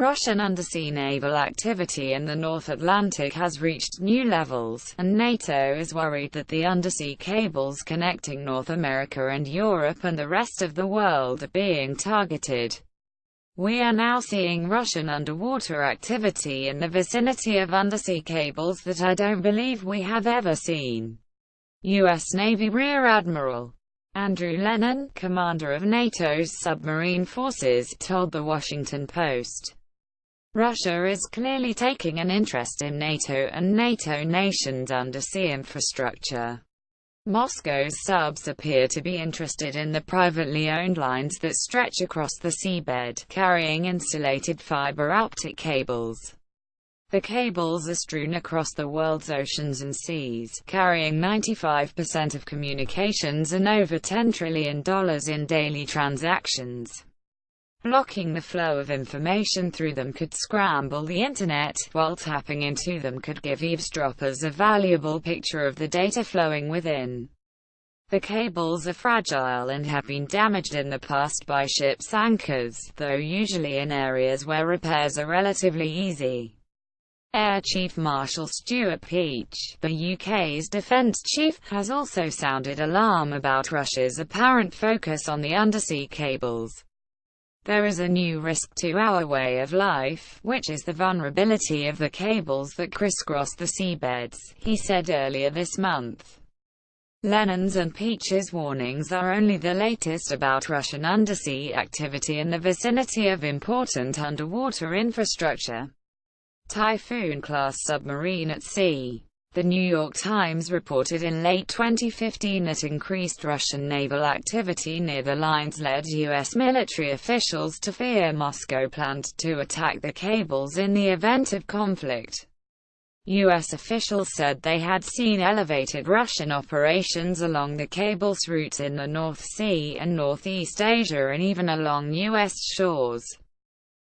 Russian undersea naval activity in the North Atlantic has reached new levels, and NATO is worried that the undersea cables connecting North America and Europe and the rest of the world are being targeted. We are now seeing Russian underwater activity in the vicinity of undersea cables that I don't believe we have ever seen. U.S. Navy Rear Admiral Andrew Lennon, commander of NATO's submarine forces, told The Washington Post. Russia is clearly taking an interest in NATO and NATO nations' undersea infrastructure. Moscow's subs appear to be interested in the privately owned lines that stretch across the seabed, carrying insulated fiber optic cables. The cables are strewn across the world's oceans and seas, carrying 95% of communications and over $10 trillion in daily transactions. Blocking the flow of information through them could scramble the internet, while tapping into them could give eavesdroppers a valuable picture of the data flowing within. The cables are fragile and have been damaged in the past by ships' anchors, though usually in areas where repairs are relatively easy. Air Chief Marshal Stuart Peach, the UK's defence chief, has also sounded alarm about Russia's apparent focus on the undersea cables. There is a new risk to our way of life, which is the vulnerability of the cables that crisscross the seabeds, he said earlier this month. Lennon's and Peach's warnings are only the latest about Russian undersea activity in the vicinity of important underwater infrastructure. Typhoon-class submarine at sea. The New York Times reported in late 2015 that increased Russian naval activity near the lines led U.S. military officials to fear Moscow planned to attack the cables in the event of conflict. U.S. officials said they had seen elevated Russian operations along the cable's routes in the North Sea and Northeast Asia and even along U.S. shores.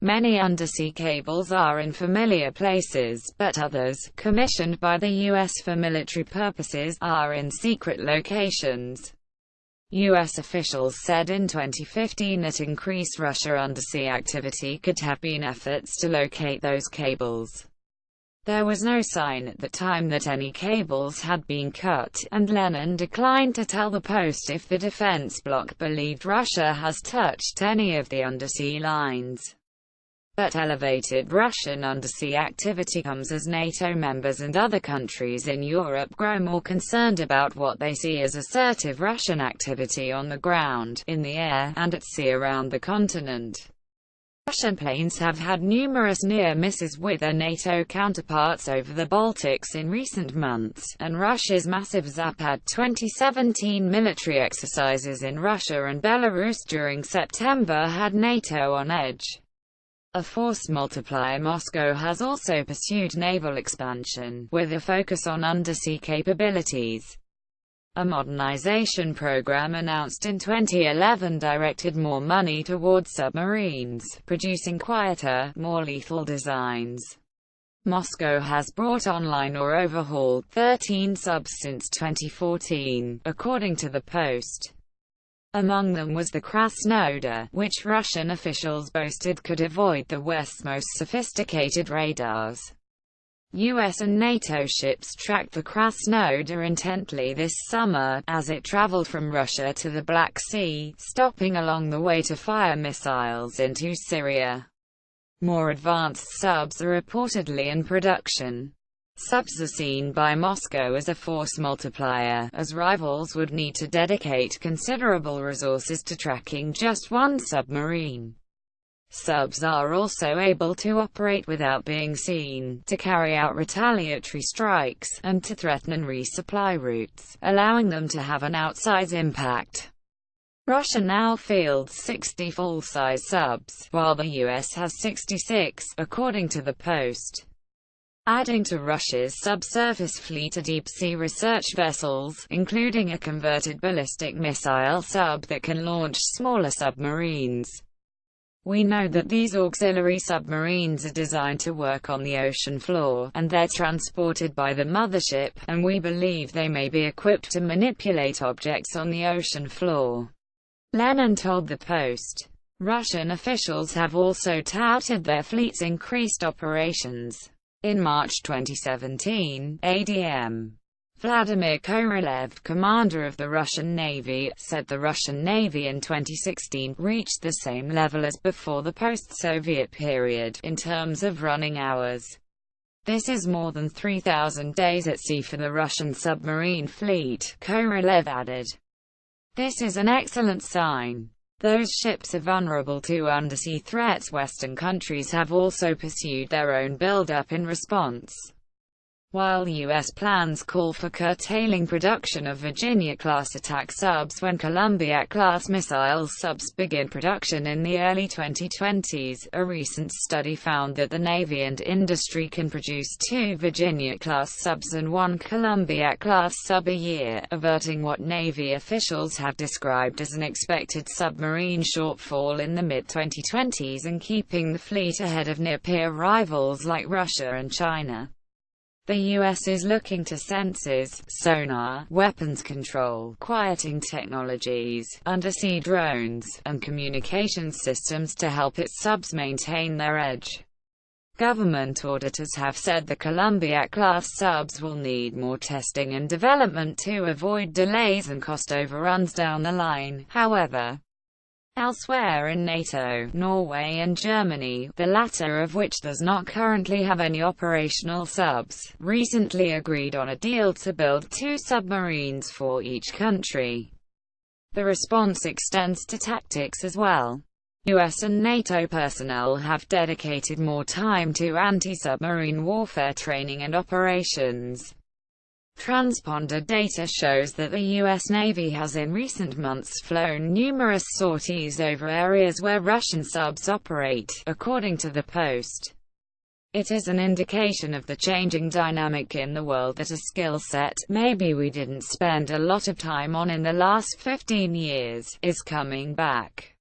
Many undersea cables are in familiar places, but others, commissioned by the U.S. for military purposes, are in secret locations. U.S. officials said in 2015 that increased Russia undersea activity could have been efforts to locate those cables. There was no sign at the time that any cables had been cut, and Lennon declined to tell the Post if the defense bloc believed Russia has touched any of the undersea lines. But elevated Russian undersea activity comes as NATO members and other countries in Europe grow more concerned about what they see as assertive Russian activity on the ground, in the air, and at sea around the continent. Russian planes have had numerous near misses with their NATO counterparts over the Baltics in recent months, and Russia's massive Zapad 2017 military exercises in Russia and Belarus during September had NATO on edge. A force multiplier. Moscow has also pursued naval expansion, with a focus on undersea capabilities. A modernization program announced in 2011 directed more money towards submarines, producing quieter, more lethal designs. Moscow has brought online or overhauled 13 subs since 2014, according to the Post. Among them was the Krasnodar, which Russian officials boasted could avoid the West's most sophisticated radars. US and NATO ships tracked the Krasnodar intently this summer, as it traveled from Russia to the Black Sea, stopping along the way to fire missiles into Syria. More advanced subs are reportedly in production. Subs are seen by Moscow as a force multiplier, as rivals would need to dedicate considerable resources to tracking just one submarine. Subs are also able to operate without being seen, to carry out retaliatory strikes, and to threaten resupply routes, allowing them to have an outsized impact. Russia now fields 60 full-size subs, while the US has 66, according to the Post. Adding to Russia's subsurface fleet are deep-sea research vessels, including a converted ballistic missile sub that can launch smaller submarines. We know that these auxiliary submarines are designed to work on the ocean floor, and they're transported by the mothership, and we believe they may be equipped to manipulate objects on the ocean floor. Lennon told the Post. Russian officials have also touted their fleet's increased operations. In March 2017, ADM Vladimir Korolev, commander of the Russian Navy, said the Russian Navy in 2016 reached the same level as before the post-Soviet period, in terms of running hours. This is more than 3,000 days at sea for the Russian submarine fleet, Korolev added. This is an excellent sign. Those ships are vulnerable to undersea threats. Western countries have also pursued their own build-up in response. While U.S. plans call for curtailing production of Virginia-class attack subs when Columbia-class missile subs begin production in the early 2020s, a recent study found that the Navy and industry can produce 2 Virginia-class subs and 1 Columbia-class sub a year, averting what Navy officials have described as an expected submarine shortfall in the mid-2020s and keeping the fleet ahead of near-peer rivals like Russia and China. The U.S. is looking to sensors, sonar, weapons control, quieting technologies, undersea drones, and communications systems to help its subs maintain their edge. Government auditors have said the Columbia-class subs will need more testing and development to avoid delays and cost overruns down the line. However, elsewhere in NATO, Norway and Germany, the latter of which does not currently have any operational subs, recently agreed on a deal to build 2 submarines for each country. The response extends to tactics as well. US and NATO personnel have dedicated more time to anti-submarine warfare training and operations. Transponder data shows that the U.S. Navy has in recent months flown numerous sorties over areas where Russian subs operate, according to the Post. It is an indication of the changing dynamic in the world that a skill set, maybe we didn't spend a lot of time on in the last 15 years, is coming back.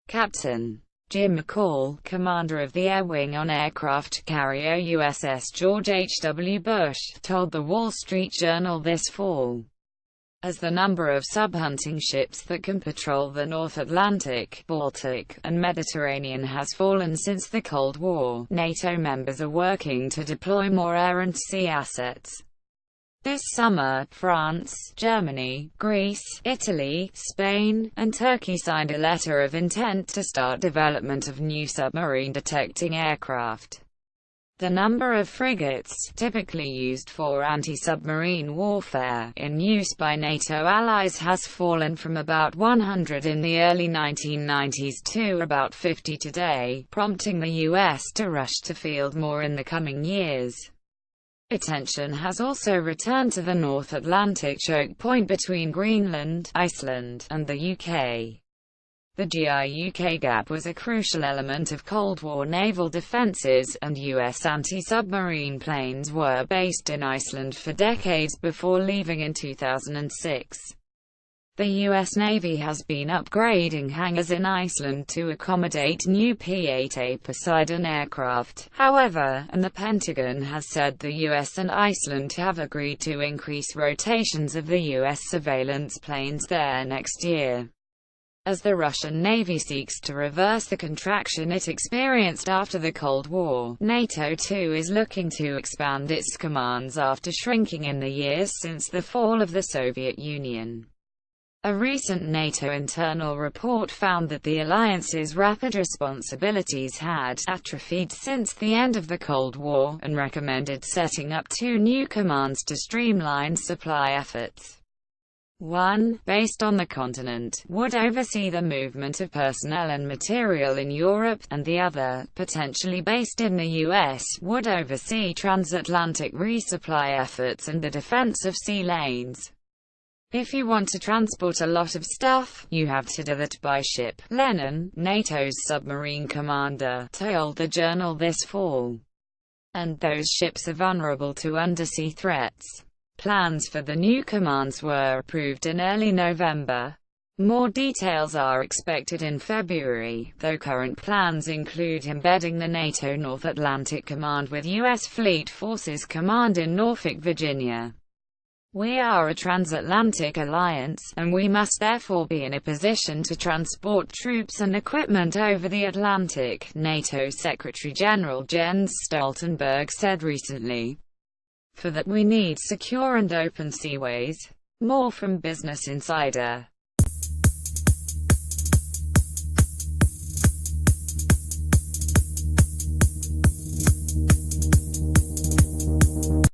Captain Jim McCall, commander of the Air Wing on aircraft carrier USS George H.W. Bush, told The Wall Street Journal this fall. As the number of sub-hunting ships that can patrol the North Atlantic, Baltic, and Mediterranean has fallen since the Cold War, NATO members are working to deploy more air and sea assets. This summer, France, Germany, Greece, Italy, Spain, and Turkey signed a letter of intent to start development of new submarine-detecting aircraft. The number of frigates, typically used for anti-submarine warfare, in use by NATO allies has fallen from about 100 in the early 1990s to about 50 today, prompting the U.S. to rush to field more in the coming years. Attention has also returned to the North Atlantic choke point between Greenland, Iceland, and the UK. The GI-UK gap was a crucial element of Cold War naval defences, and US anti-submarine planes were based in Iceland for decades before leaving in 2006. The U.S. Navy has been upgrading hangars in Iceland to accommodate new P-8A Poseidon aircraft, however, and the Pentagon has said the U.S. and Iceland have agreed to increase rotations of the U.S. surveillance planes there next year. As the Russian Navy seeks to reverse the contraction it experienced after the Cold War, NATO too is looking to expand its commands after shrinking in the years since the fall of the Soviet Union. A recent NATO internal report found that the alliance's rapid responsibilities had atrophied since the end of the Cold War, and recommended setting up 2 new commands to streamline supply efforts. One, based on the continent, would oversee the movement of personnel and material in Europe, and the other, potentially based in the US, would oversee transatlantic resupply efforts and the defense of sea lanes. If you want to transport a lot of stuff, you have to do that by ship, Lennon, NATO's submarine commander, told the Journal this fall. And those ships are vulnerable to undersea threats. Plans for the new commands were approved in early November. More details are expected in February, though current plans include embedding the NATO North Atlantic Command with U.S. Fleet Forces Command in Norfolk, Virginia. We are a transatlantic alliance, and we must therefore be in a position to transport troops and equipment over the Atlantic, NATO Secretary-General Jens Stoltenberg said recently. For that we need secure and open seaways. More from Business Insider.